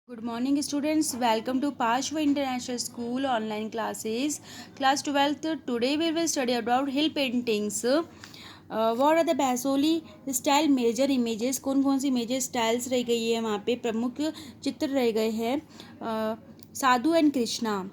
Good morning, students. Welcome to Pashwa International School online classes. Class 12th. Today we will study about hill paintings. What are the Basoli style major images? कौन सी major styles रह गई है वहाँ पे प्रमुख चित्र रह गए हैं sadhu and Krishna.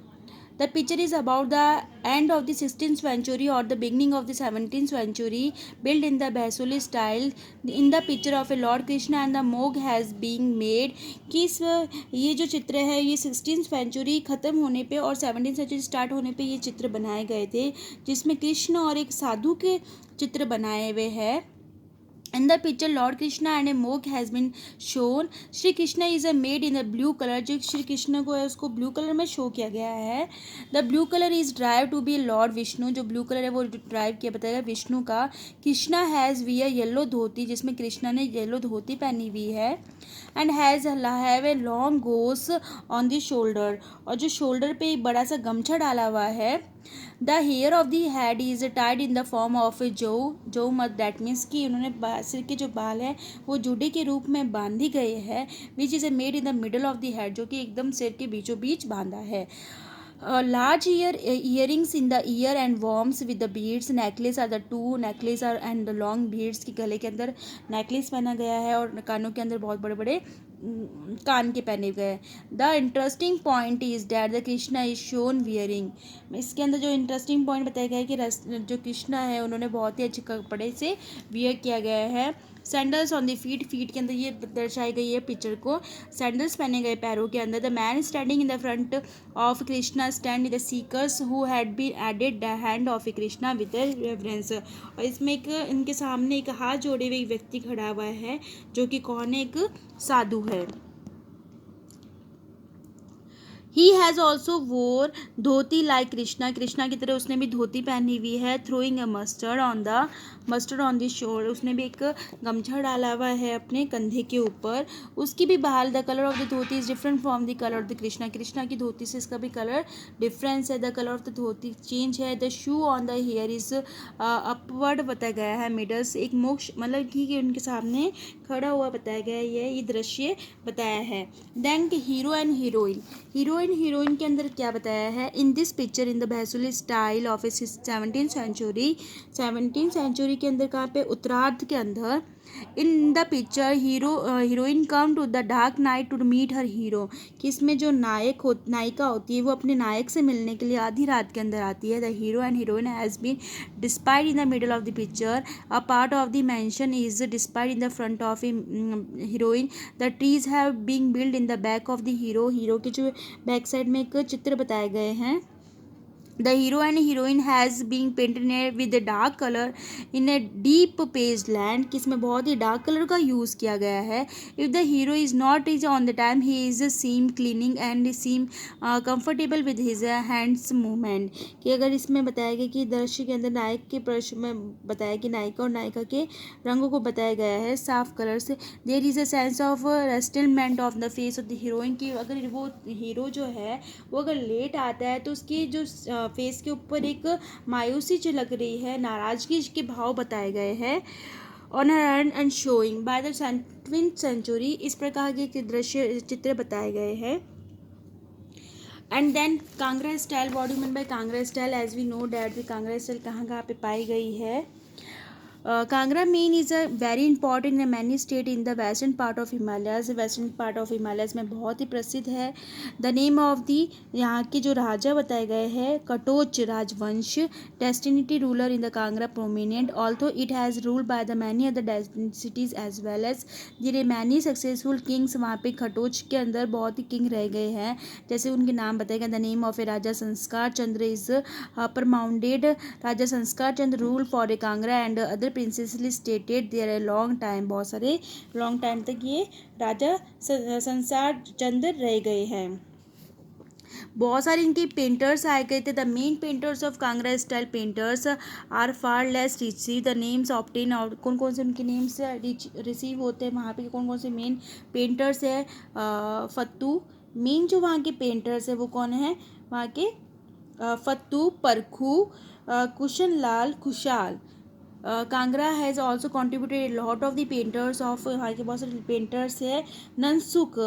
The picture is about the end of the 16th century or the beginning of the 17th century, built in the Baisuli style. In the picture of a Lord Krishna and the Mog has been made. कि इस ये जो चित्र है ये 16th century ख़त्म होने पे और 17th सेंचुरी स्टार्ट होने पे ये चित्र बनाए गए थे, जिसमें कृष्ण और एक साधु के चित्र बनाए हुए हैं. In the picture, Lord Krishna and a monk has been shown. Shri Krishna is a made in the blue colour. जो श्री कृष्ण को है उसको ब्लू कलर में शो किया गया है. The blue colour is drive to be lord Vishnu. जो ब्लू कलर है वो ड्राइव किया बताएगा विष्णु का. कृष्णा हैज़ वियर येलो धोती, जिसमें कृष्णा ने येलो धोती पहनी हुई है. And has have a long goes on the shoulder. और जो शोल्डर पे एक बड़ा सा गमछा डाला हुआ है. The hair of the head is tied in the form of जो मत दैट मीन्स कि उन्होंने सिर के जो बाल हैं वो जुड़े के रूप में बांधी गए हैं. Which is a made in the middle of the head, जो कि एकदम सिर के बीचों बीच बांधा है. Large earrings in the ear and worms with the beads. Necklace are the two necklace are and the long beads की गले के अंदर नेकलेस पहना गया है और कानों के अंदर बहुत बड़े बड़े कान के पहने गए. The interesting point is that the Krishna is shown wearing. इसके अंदर जो इंटरेस्टिंग पॉइंट बताया गया है कि जो कृष्णा है उन्होंने बहुत ही अच्छे कपड़े से वियर किया गया है. सैंडल्स ऑन द फीट के अंदर ये दर्शाई गई है पिक्चर को. सैंडल्स पहने गए पैरों के अंदर. The man standing in the front of Krishna stand the seekers who had been added the hand of a Krishna with reference. और इसमें एक इनके सामने एक हाथ जोड़े हुए व्यक्ति खड़ा हुआ है जो कि कौन है, एक साधु है. ही हैज़ ऑल्सो वोर धोती लाइक कृष्णा. कृष्णा की तरह उसने भी धोती पहनी हुई है. Throwing a mustard on the shoulder. उसने भी एक गमछा डाला हुआ है अपने कंधे के ऊपर. उसकी भी बाल. The colour of the dhoti is different from the colour of the Krishna. Krishna की धोती से इसका भी कलर डिफरेंस है. The colour of the dhoti change है. The shoe on the hair is upward बताया गया है. मिडल्स एक मोक्ष मतलब कि उनके सामने खड़ा हुआ बताया गया है. ये दृश्य बताया है. देन हीरो एंड हीरोइन के अंदर क्या बताया है. In this picture in the Basohli style of a 17th century के अंदर कहाँ पे उत्तरार्ध के अंदर. In the picture heroine come to the dark night to meet her hero. कि इसमें जो नायिका होती है वो अपने नायक से मिलने के लिए आधी रात के अंदर आती है. The hero and heroine has been depicted in the middle of the picture. A part of the mansion is depicted in the front of a heroine. The trees have been build in the back of the hero के जो back side में एक चित्र बताए गए हैं. The hero and heroine has been painted with dark colour in a deep page land. कि इसमें बहुत ही डार्क कलर का यूज़ किया गया है. If the hero is not is on the time he is seem cleaning and seem comfortable with his hands movement. कि अगर इसमें बताया गया कि दृश्य के अंदर नायक के प्रश्न में बताया कि नायिका और नायिका के रंगों को बताया गया है साफ कलर से. There is a sense of restlessness of the face of the heroine. की अगर वो हीरो जो है वो अगर लेट आता है तो उसकी जो फेस के ऊपर एक मायूसी झलक रही है, नाराजगी के भाव बताए गए हैं. On her and showing by the 17th century. इस प्रकार के दृश्य चित्र बताए गए हैं. And then Kangra style. What do mean by Kangra style. As we know that the Kangra style कहाँ कहाँ पे पाई गई है. Kangra main is a very important in many state in the western part of Himalayas. Western part of Himalayas में बहुत ही प्रसिद्ध है. द नेम ऑफ दी यहाँ के जो राजा बताए गए हैं कटोच राजवंश. डेस्टिनिटी ruler in the Kangra prominent. Although it has ruled by the many other dynasties as well as there many successful kings. वहाँ पे खटोच के अंदर बहुत ही किंग रह गए हैं, जैसे उनके नाम बताए गए. The name of a Raja Sanskar Chandra is paramounted. Raja Sanskar Chandra rule for a Kangra and other princely stated there a long time. बहुत सारे लॉन्ग टाइम तक ये राजा संसार चंद्र रह गए हैं. बहुत सारे इनके पेंटर्स आए गए थे. The main painters of Kangra style painters are far less receive the names often. और कौन कौन से उनके नेम्स रिसीव होते हैं वहाँ पे कौन कौन से मेन पेंटर्स है. फत्तू. मेन जो वहाँ के पेंटर्स है वो कौन है वहाँ के. Fattu, Purkhu, Kushan Lal, Khushal. Kangra has also contributed lot of the painters of, वहाँ के बहुत सारे पेंटर्स है ननसुक,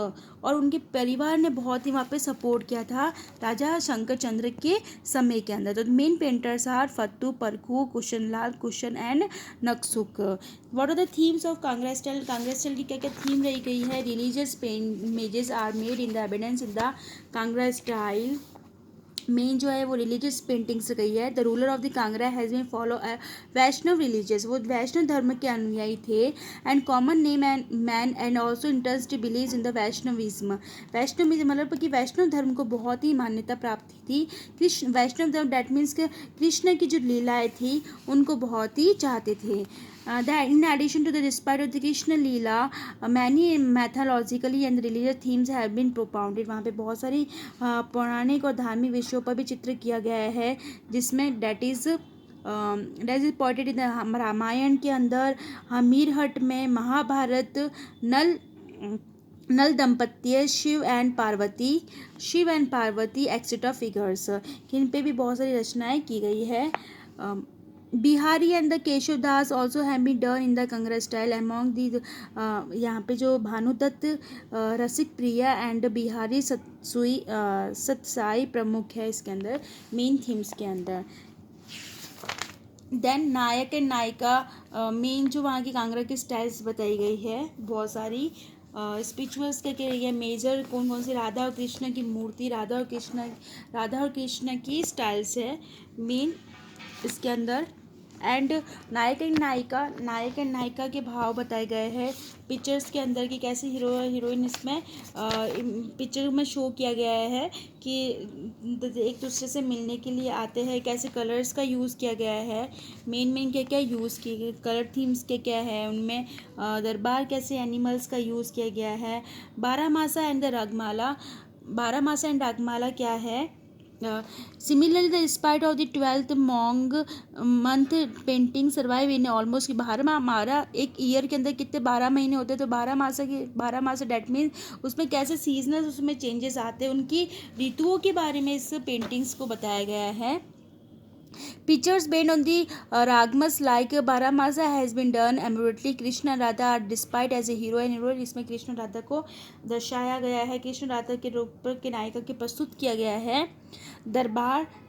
और उनके परिवार ने बहुत ही वहाँ पे सपोर्ट किया था राजा शंकर चंद्र के समय के अंदर। तो main painters are Fattu, Purkhu, Kushanlal, Kushan and Naksuk. What are the themes of Kangra style? Kangra style की क्या क्या थीम रही गई है? Religious images are made in the evidence in the Kangra style. Main जो है वो रिलीजियस पेंटिंग्स गई है। The ruler of the Kangra has been follow Vaishnav religious, वो वैष्णव धर्म के अनुयायी थे। And common name and man and also interest believe in the Vaishnavism. Vaishnavism मतलब कि वैष्णव धर्म को बहुत ही मान्यता प्राप्त थी। कृष्ण वैष्णव धर्म डैट मीन्स कृष्ण की जो लीलाएँ थी उनको बहुत ही चाहते थे। In addition to the despite of the Krishna Leela, many mythologically and religious themes have been propounded। वहाँ पे बहुत सारी पौराणिक और धार्मिक विषयों पर भी चित्र किया गया है, जिसमें that is pointed in Ramayana के अंदर, हमीरहट में, महाभारत, नल दंपत्य, Shiva and Parvati etcetera figures, इन पे भी बहुत सारी रचनाएं की गई है। Bihari and the Keshav Das also have been done in the Kangra style among the. यहाँ पे जो भानुदत्त, रसिक प्रिया एंड बिहारी सतसाई प्रमुख है इसके अंदर मेन थीम्स के अंदर। Then nayak and nayika, main जो वहाँ की कांगड़ा की स्टाइल्स बताई गई है बहुत सारी। स्पिरिचुअल्स क्या रही है मेजर, कौन कौन सी राधा और कृष्ण की मूर्ति, राधा और कृष्ण की स्टाइल्स है मेन इसके अंदर। एंड नायक एंड नायिका के भाव बताए गए हैं पिक्चर्स के अंदर कि कैसे हीरोइन इसमें पिक्चर में शो किया गया है कि एक दूसरे से मिलने के लिए आते हैं, कैसे कलर्स का यूज़ किया गया है, मेन क्या क्या यूज़ किए गए कलर थीम्स के क्या है उनमें, दरबार कैसे एनिमल्स का यूज़ किया गया है। बारहमासा एंड रागमाला क्या है। Similarly, despite of the 12th month painting survive in almost 12 एक ईयर के अंदर कितने 12 महीने होते हैं, तो 12 मासा डेट मीन उसमें कैसे सीजनल उसमें चेंजेस आते हैं, उनकी ऋतुओं के बारे में इस पेंटिंग्स को बताया गया है। Pictures based on the Ragmas like Baramasa has been done eminently. Krishna Radha are despite as a hero and heroine, इसमें कृष्ण राधा को दर्शाया गया है, कृष्ण राधा के रूप के नायिका के प्रस्तुत किया गया है।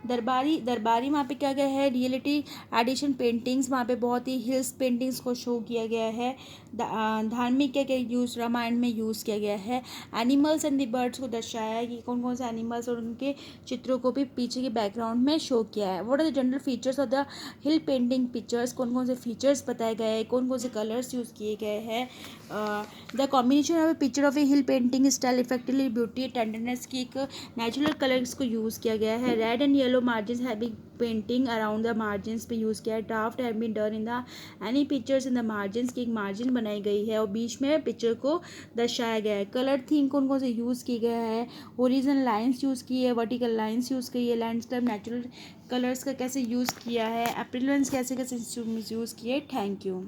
दरबारी वहाँ पे क्या गया है, रियलिटी एडिशन पेंटिंग्स, वहाँ पे बहुत ही हिल्स पेंटिंग्स को शो किया गया है। धार्मिक क्या क्या यूज़ रामायण में यूज़ किया गया है। एनिमल्स एंड द बर्ड्स को दर्शाया है कि कौन कौन से एनिमल्स और उनके चित्रों को भी पीछे के बैकग्राउंड में शो किया है। What are the general features of the hill painting pictures, कौन कौन से फीचर्स बताए गए हैं, कौन कौन से कलर्स यूज़ किए गए हैं। The combination of a picture of a hill painting style effectively beauty tenderness की एक नेचुरल कलर्स को यूज़ किया गया है। Red and yellow margin having painting around the margins पे यूज़ किया है। Draft have been done in the any pictures in the margins की एक मार्जिन बनाई गई है और बीच में पिक्चर को दर्शाया गया है। कलर थीम कौन कौन से यूज़ किए गए हैं, ओरिजिनल लाइंस यूज़ की है, वर्टिकल लाइंस यूज़ की है, लैंडस्केप नेचुरल कलर्स का कैसे यूज़ किया है, एप्रिलेंस कैसे कैसे यूज़ किए। Thank you.